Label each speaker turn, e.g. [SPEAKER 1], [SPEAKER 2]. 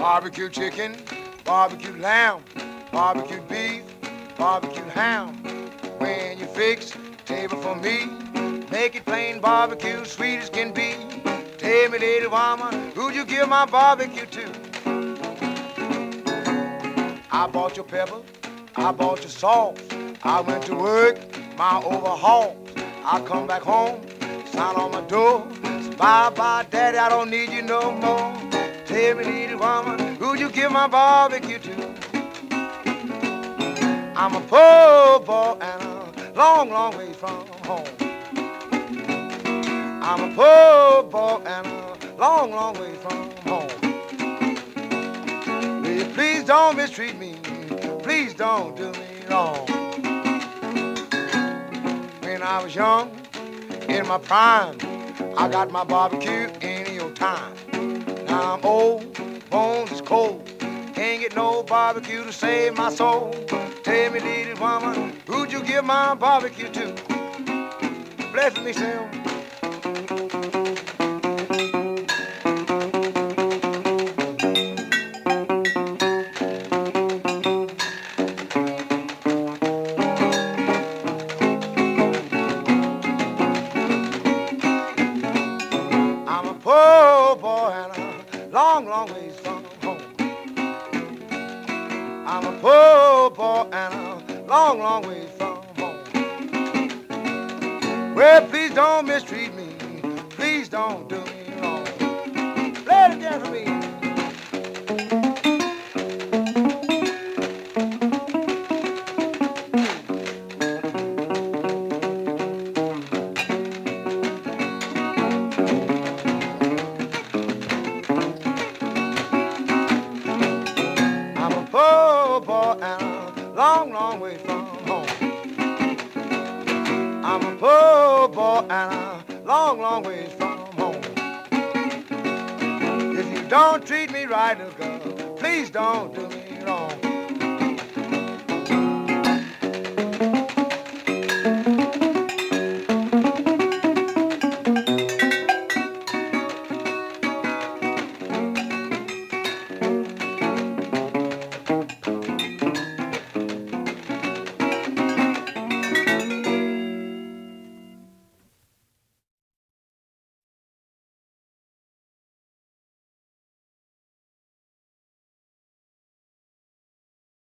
[SPEAKER 1] Barbecue chicken, barbecue lamb, barbecue beef, barbecue ham. When you fix table for me, make it plain barbecue, sweet as can be. Tell me, little woman, who'd you give my barbecue to? I bought your pepper, I bought your sauce. I went to work, my overhaul. I come back home, sign on my door. Bye-bye, daddy, I don't need you no more. Tell me, little woman, who'd you give my barbecue to? I'm a poor boy and a long, long way from home. I'm a poor boy and a long, long way from home. Will you please don't mistreat me, please don't do me wrong. When I was young, in my prime, I got my barbecue in your time. Now I'm old, bones is cold, can't get no barbecue to save my soul. Tell me, little woman, who'd you give my barbecue to? Bless me, Sam. I'm a poor boy and a long, long ways from home. I'm a poor boy and a long, long ways from home. Well, please don't mistreat me, please don't do me wrong. Play it again for me. Poor boy and a long, long way from home. I'm a poor boy and a long, long ways from home. If you don't treat me right, little girl, please don't do me wrong.